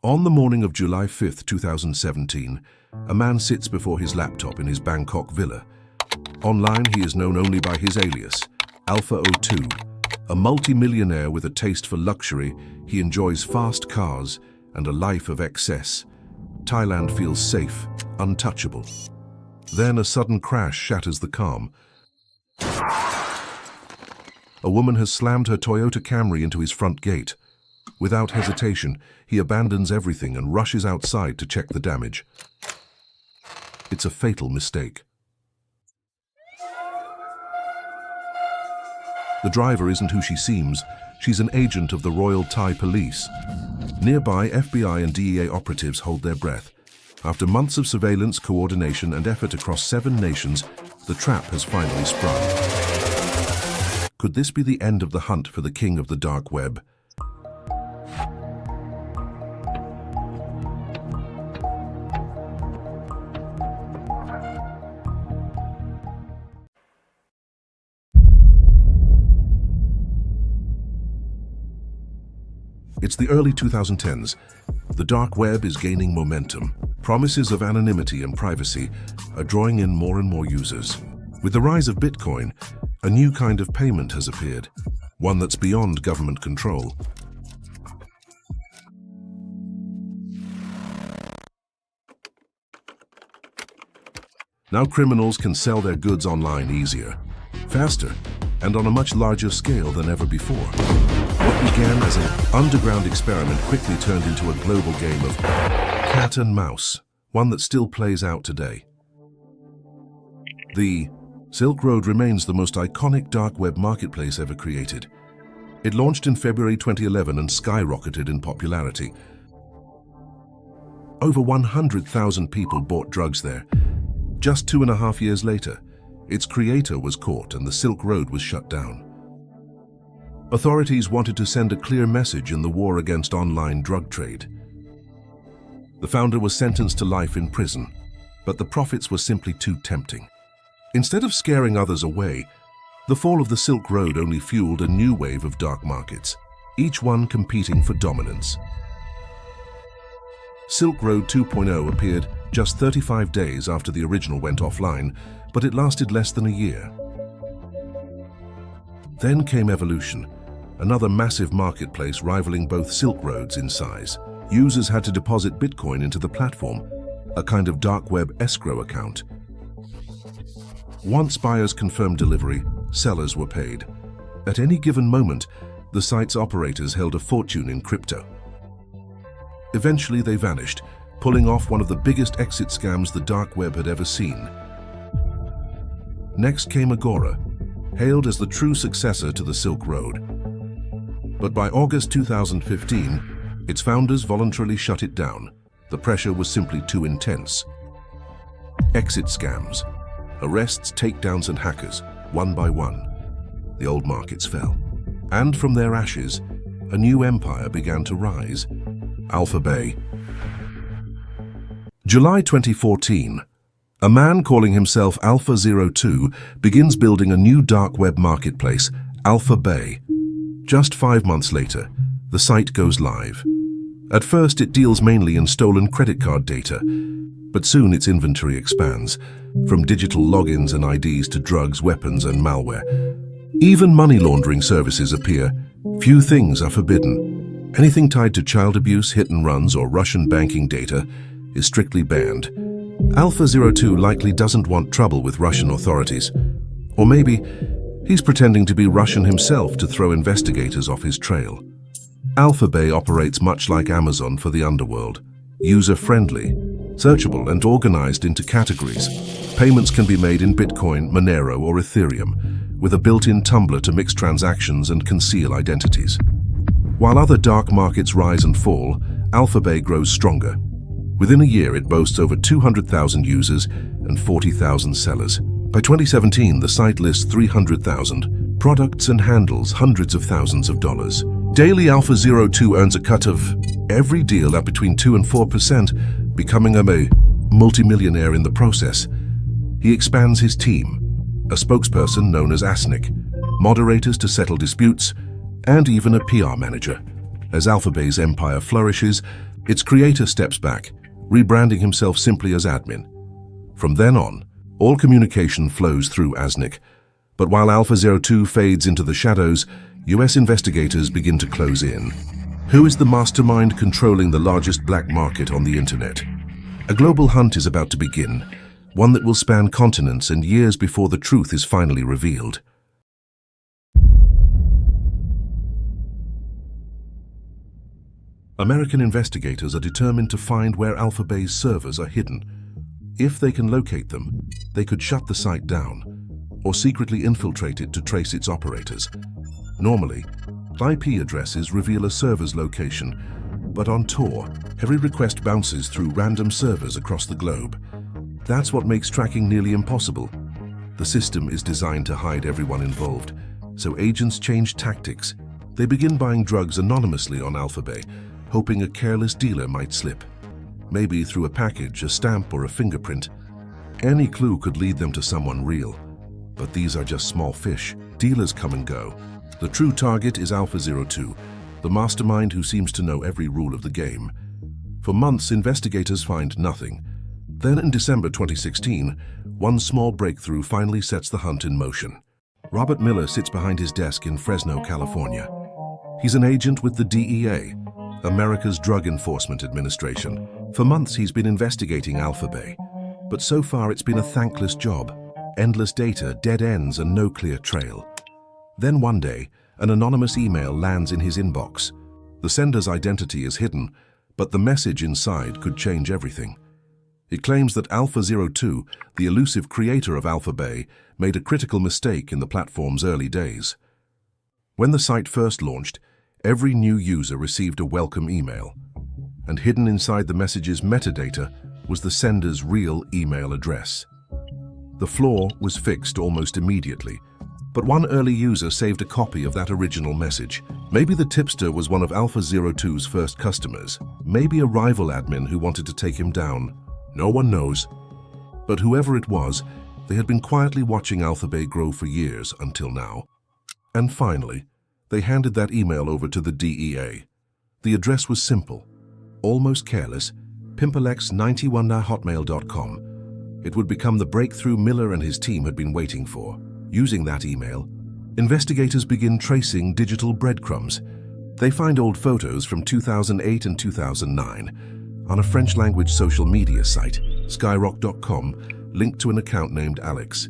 On the morning of July 5, 2017, a man sits before his laptop in his Bangkok villa. Online, he is known only by his alias, Alpha 02. A multi-millionaire with a taste for luxury, he enjoys fast cars and a life of excess. Thailand feels safe, untouchable. Then a sudden crash shatters the calm. A woman has slammed her Toyota Camry into his front gate. Without hesitation, he abandons everything and rushes outside to check the damage. It's a fatal mistake. The driver isn't who she seems. She's an agent of the Royal Thai Police. Nearby, FBI and DEA operatives hold their breath. After months of surveillance, coordination, and effort across 7 nations, the trap has finally sprung. Could this be the end of the hunt for the king of the dark web? It's the early 2010s. The dark web is gaining momentum. Promises of anonymity and privacy are drawing in more and more users. With the rise of Bitcoin, a new kind of payment has appeared, one that's beyond government control. Now criminals can sell their goods online easier, faster, and on a much larger scale than ever before. What began as an underground experiment quickly turned into a global game of cat and mouse, one that still plays out today. The Silk Road remains the most iconic dark web marketplace ever created. It launched in February 2011 and skyrocketed in popularity. Over 100,000 people bought drugs there. Just 2.5 years later, its creator was caught and the Silk Road was shut down. Authorities wanted to send a clear message in the war against online drug trade. The founder was sentenced to life in prison, but the profits were simply too tempting. Instead of scaring others away, the fall of the Silk Road only fueled a new wave of dark markets, each one competing for dominance. Silk Road 2.0 appeared just 35 days after the original went offline, but it lasted less than a year. Then came Evolution, another massive marketplace rivaling both Silk Roads in size. Users had to deposit Bitcoin into the platform, a kind of dark web escrow account. Once buyers confirmed delivery, sellers were paid. At any given moment, the site's operators held a fortune in crypto. Eventually they vanished, pulling off one of the biggest exit scams the dark web had ever seen. Next came Agora, hailed as the true successor to the Silk Road. But by August 2015, its founders voluntarily shut it down. The pressure was simply too intense. Exit scams, arrests, takedowns, and hackers, one by one. The old markets fell. And from their ashes, a new empire began to rise, Alpha Bay. July 2014. A man calling himself Alpha 02 begins building a new dark web marketplace, Alpha Bay. Just 5 months later, the site goes live. At first, it deals mainly in stolen credit card data, but soon its inventory expands, from digital logins and IDs to drugs, weapons, and malware. Even money laundering services appear. Few things are forbidden. Anything tied to child abuse, hit and runs, or Russian banking data is strictly banned. Alpha 02 likely doesn't want trouble with Russian authorities. Or maybe he's pretending to be Russian himself to throw investigators off his trail. Alpha Bay operates much like Amazon for the underworld. User-friendly, searchable, and organized into categories. Payments can be made in Bitcoin, Monero, or Ethereum, with a built-in tumbler to mix transactions and conceal identities. While other dark markets rise and fall, Alpha Bay grows stronger. Within a year, it boasts over 200,000 users and 40,000 sellers. By 2017, the site lists 300,000 products and handles hundreds of thousands of dollars. Daily Alpha 02 earns a cut of every deal at between 2 and 4%, becoming a multi-millionaire in the process. He expands his team, a spokesperson known as ASNIC, moderators to settle disputes, and even a PR manager. As Alpha Bay's empire flourishes, Its creator steps back, rebranding himself simply as admin. From then on, all communication flows through Asnik. But while Alpha-02 fades into the shadows, US investigators begin to close in. Who is the mastermind controlling the largest black market on the internet? A global hunt is about to begin, one that will span continents and years before the truth is finally revealed. American investigators are determined to find where Alpha Bay's servers are hidden. If they can locate them, they could shut the site down or secretly infiltrate it to trace its operators. Normally, IP addresses reveal a server's location, but on Tor, every request bounces through random servers across the globe. That's what makes tracking nearly impossible. The system is designed to hide everyone involved, so agents change tactics. They begin buying drugs anonymously on Alpha Bay, hoping a careless dealer might slip. Maybe through a package, a stamp, or a fingerprint. Any clue could lead them to someone real. But these are just small fish. Dealers come and go. The true target is Alpha-02, the mastermind who seems to know every rule of the game. For months, investigators find nothing. Then in December 2016, one small breakthrough finally sets the hunt in motion. Robert Miller sits behind his desk in Fresno, California. He's an agent with the DEA, America's Drug Enforcement Administration. For months, he's been investigating Alpha Bay. But so far, it's been a thankless job. Endless data, dead ends, and no clear trail. Then one day, an anonymous email lands in his inbox. The sender's identity is hidden, but the message inside could change everything. It claims that Alpha-02, the elusive creator of Alpha Bay, made a critical mistake in the platform's early days. When the site first launched, every new user received a welcome email, and hidden inside the message's metadata was the sender's real email address. The flaw was fixed almost immediately, but one early user saved a copy of that original message. Maybe the tipster was one of Alpha-02's first customers, maybe a rival admin who wanted to take him down. No one knows. But whoever it was, they had been quietly watching Alpha Bay grow for years until now. And finally, they handed that email over to the DEA. The address was simple, almost careless, pimpalex91@hotmail.com. It would become the breakthrough Miller and his team had been waiting for. Using that email, investigators begin tracing digital breadcrumbs. They find old photos from 2008 and 2009 on a French-language social media site, skyrock.com, linked to an account named Alex.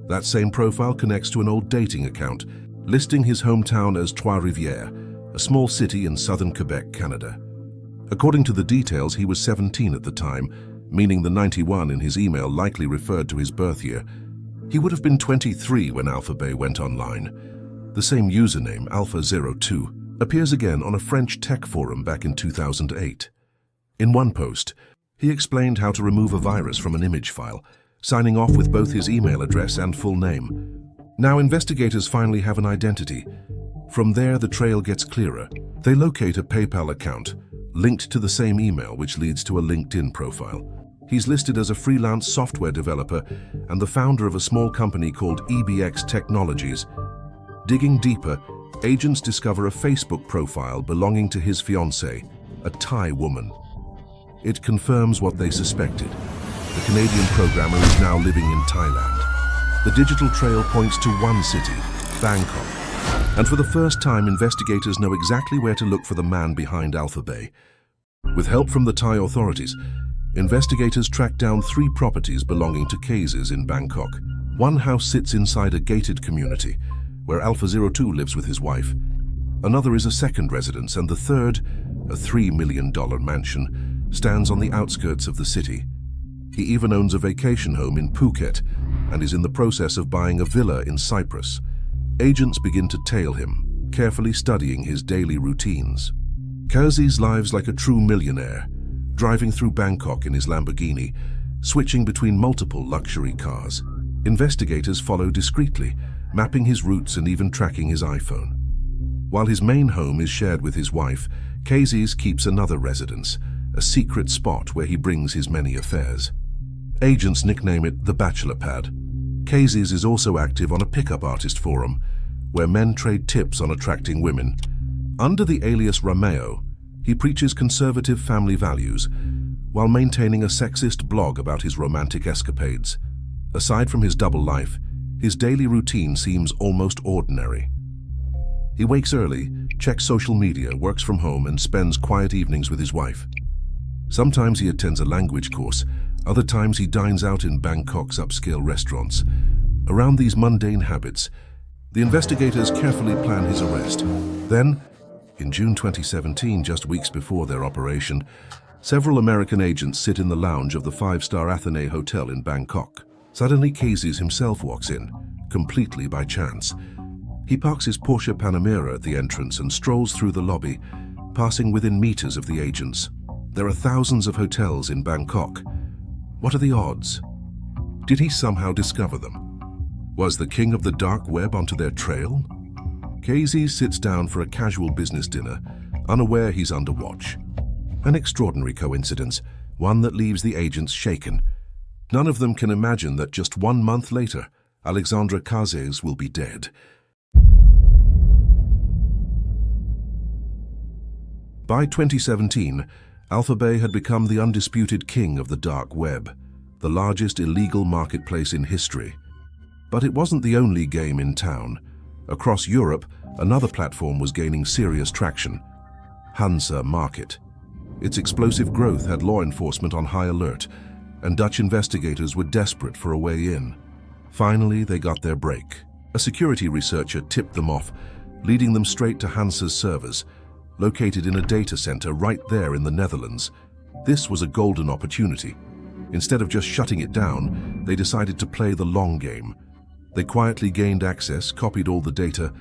That same profile connects to an old dating account, listing his hometown as Trois-Rivières, a small city in southern Quebec, Canada. According to the details, he was 17 at the time, meaning the 91 in his email likely referred to his birth year. He would have been 23 when Alpha Bay went online. The same username, Alpha-02, appears again on a French tech forum back in 2008. In one post, he explained how to remove a virus from an image file, signing off with both his email address and full name. Now investigators finally have an identity. From there, the trail gets clearer. They locate a PayPal account, linked to the same email, which leads to a LinkedIn profile. He's listed as a freelance software developer and the founder of a small company called EBX Technologies. Digging deeper, agents discover a Facebook profile belonging to his fiancée, a Thai woman. It confirms what they suspected. The Canadian programmer is now living in Thailand. The digital trail points to one city, Bangkok. And for the first time, investigators know exactly where to look for the man behind Alpha Bay. With help from the Thai authorities, investigators track down 3 properties belonging to Cases in Bangkok. One house sits inside a gated community, where Alpha-02 lives with his wife. Another is a second residence, and the third, a $3 million mansion, stands on the outskirts of the city. He even owns a vacation home in Phuket and is in the process of buying a villa in Cyprus. Agents begin to tail him, carefully studying his daily routines. Kazi's lives like a true millionaire, driving through Bangkok in his Lamborghini, switching between multiple luxury cars. Investigators follow discreetly, mapping his routes and even tracking his iPhone. While his main home is shared with his wife, Kazi's keeps another residence, a secret spot where he brings his many affairs. Agents nickname it the Bachelor Pad. Kazi's is also active on a pickup artist forum, where men trade tips on attracting women. Under the alias Romeo, He preaches conservative family values while maintaining a sexist blog about his romantic escapades. Aside from his double life, his daily routine seems almost ordinary. He wakes early, checks social media, works from home, and spends quiet evenings with his wife. Sometimes he attends a language course, other times he dines out in Bangkok's upscale restaurants. Around these mundane habits, the investigators carefully plan his arrest. Then, in June 2017, just weeks before their operation, several American agents sit in the lounge of the five-star Athene Hotel in Bangkok. Suddenly, Casey himself walks in, completely by chance. He parks his Porsche Panamera at the entrance and strolls through the lobby, passing within meters of the agents. There are thousands of hotels in Bangkok. What are the odds? Did he somehow discover them? Was the king of the dark web onto their trail? Casey sits down for a casual business dinner, unaware he's under watch. An extraordinary coincidence, one that leaves the agents shaken. None of them can imagine that just 1 month later, Alexandre Cazes will be dead. By 2017, Alphabet had become the undisputed king of the dark web, the largest illegal marketplace in history. But it wasn't the only game in town. Across Europe, another platform was gaining serious traction: Hansa Market. Its explosive growth had law enforcement on high alert, and Dutch investigators were desperate for a way in. Finally, they got their break. A security researcher tipped them off, leading them straight to Hansa's servers, located in a data center right there in the Netherlands. This was a golden opportunity. Instead of just shutting it down, they decided to play the long game. They quietly gained access, copied all the data,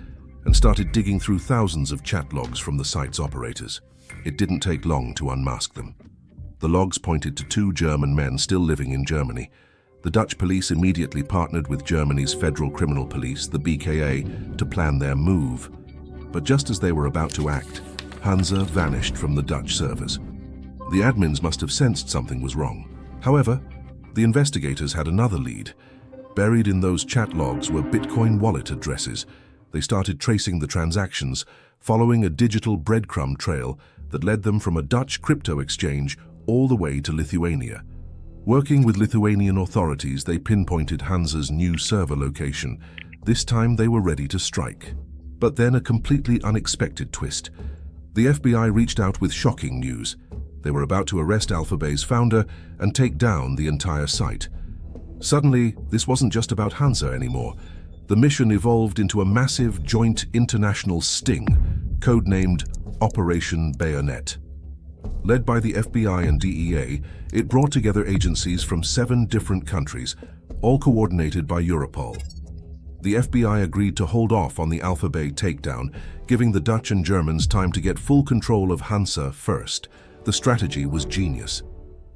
and started digging through thousands of chat logs from the site's operators. It didn't take long to unmask them. The logs pointed to 2 German men still living in Germany. The Dutch police immediately partnered with Germany's Federal Criminal Police, the BKA, to plan their move. But just as they were about to act, Hansa vanished from the Dutch servers. The admins must have sensed something was wrong. However, the investigators had another lead. Buried in those chat logs were Bitcoin wallet addresses. They started tracing the transactions, following a digital breadcrumb trail that led them from a Dutch crypto exchange all the way to Lithuania. Working with Lithuanian authorities, they pinpointed Hansa's new server location. This time they were ready to strike. But then a completely unexpected twist. The FBI reached out with shocking news. They were about to arrest Alphabet's founder and take down the entire site. Suddenly, this wasn't just about Hansa anymore. The mission evolved into a massive joint international sting, codenamed Operation Bayonet. Led by the FBI and DEA, it brought together agencies from 7 different countries, all coordinated by Europol. The FBI agreed to hold off on the Alphabet takedown, giving the Dutch and Germans time to get full control of Hansa first. The strategy was genius.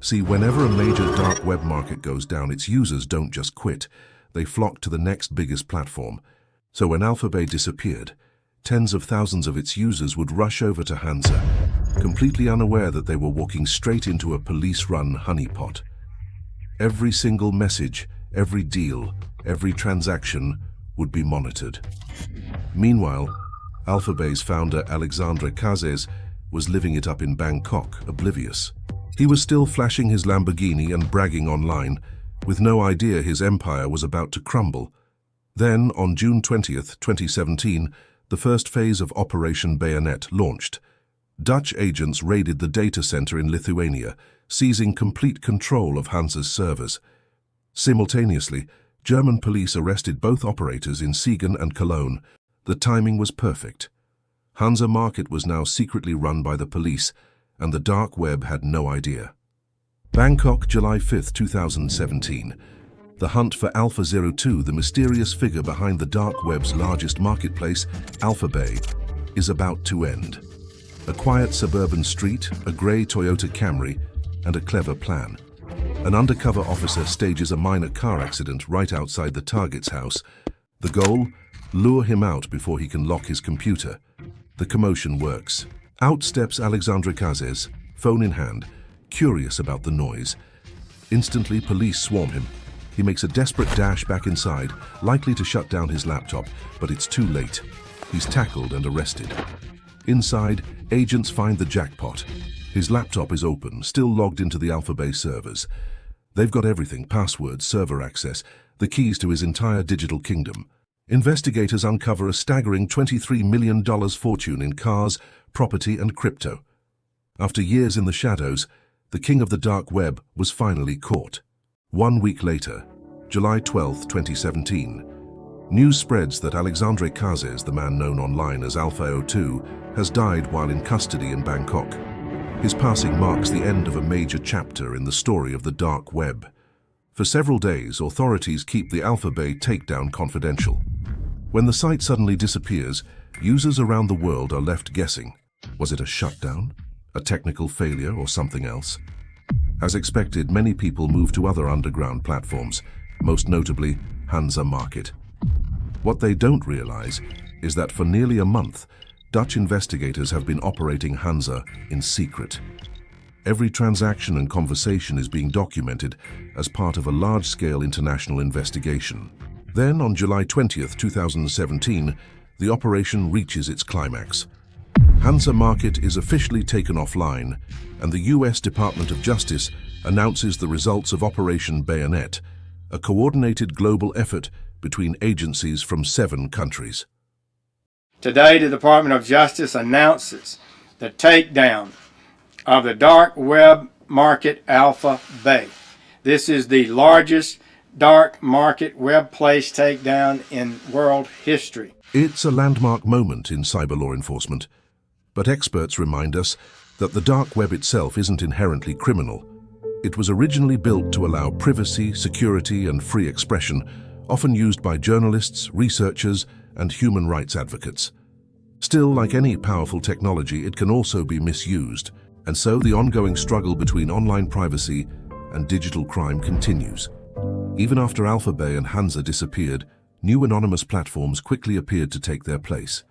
See, whenever a major dark web market goes down, its users don't just quit. They flock to the next biggest platform. So when Alphabet disappeared, tens of thousands of its users would rush over to Hansa, completely unaware that they were walking straight into a police-run honeypot. Every single message, every deal, every transaction would be monitored. Meanwhile, Alphabet's founder Alexandre Cazes was living it up in Bangkok, oblivious. He was still flashing his Lamborghini and bragging online, with no idea his empire was about to crumble. Then, on June 20th, 2017, the first phase of Operation Bayonet launched. Dutch agents raided the data center in Lithuania, seizing complete control of Hansa's servers. Simultaneously, German police arrested both operators in Siegen and Cologne. The timing was perfect. Hansa Market was now secretly run by the police, and the dark web had no idea. Bangkok, July 5, 2017. The hunt for Alpha 02, the mysterious figure behind the dark web's largest marketplace, Alphabet, is about to end. A quiet suburban street, a grey Toyota Camry, and a clever plan. An undercover officer stages a minor car accident right outside the target's house. The goal? Lure him out before he can lock his computer. The commotion works. Out steps Alexandre Cazes, phone in hand, curious about the noise. Instantly, police swarm him. He makes a desperate dash back inside, likely to shut down his laptop, but it's too late. He's tackled and arrested. Inside, agents find the jackpot. His laptop is open, still logged into the Alpha Bay servers. They've got everything: passwords, server access, the keys to his entire digital kingdom. Investigators uncover a staggering $23 million fortune in cars, property, and crypto. After years in the shadows, the king of the dark web was finally caught. 1 week later, July 12, 2017, news spreads that Alexandre Cazes, the man known online as Alpha 02, has died while in custody in Bangkok. His passing marks the end of a major chapter in the story of the dark web. For several days, authorities keep the Alpha Bay takedown confidential. When the site suddenly disappears, users around the world are left guessing. Was it a shutdown, a technical failure, or something else? As expected, many people move to other underground platforms, most notably Hansa Market. What they don't realize is that for nearly a month, Dutch investigators have been operating Hansa in secret. Every transaction and conversation is being documented as part of a large-scale international investigation. Then, on July 20th, 2017, the operation reaches its climax. Hansa Market is officially taken offline, and the US Department of Justice announces the results of Operation Bayonet, a coordinated global effort between agencies from 7 countries. Today, the Department of Justice announces the takedown of the dark web market Alpha Bay. This is the largest dark market web place takedown in world history. It's a landmark moment in cyber law enforcement, but experts remind us that the dark web itself isn't inherently criminal. It was originally built to allow privacy, security, and free expression, often used by journalists, researchers, and human rights advocates. Still, like any powerful technology, it can also be misused, and so the ongoing struggle between online privacy and digital crime continues. Even after Alpha Bay and Hansa disappeared, new anonymous platforms quickly appeared to take their place.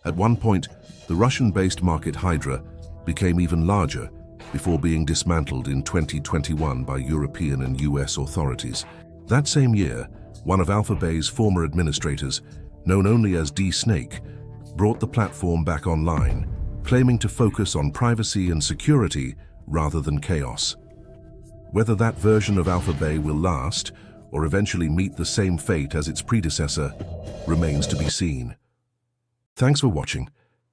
At one point, the Russian-based market Hydra became even larger before being dismantled in 2021 by European and US authorities. That same year, one of Alpha Bay's former administrators, known only as D-Snake, brought the platform back online, claiming to focus on privacy and security rather than chaos. Whether that version of Alpha Bay will last or eventually meet the same fate as its predecessor remains to be seen. Thanks for watching.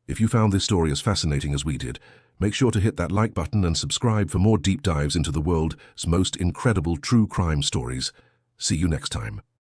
If you found this story as fascinating as we did, make sure to hit that like button and subscribe for more deep dives into the world's most incredible true crime stories. See you next time.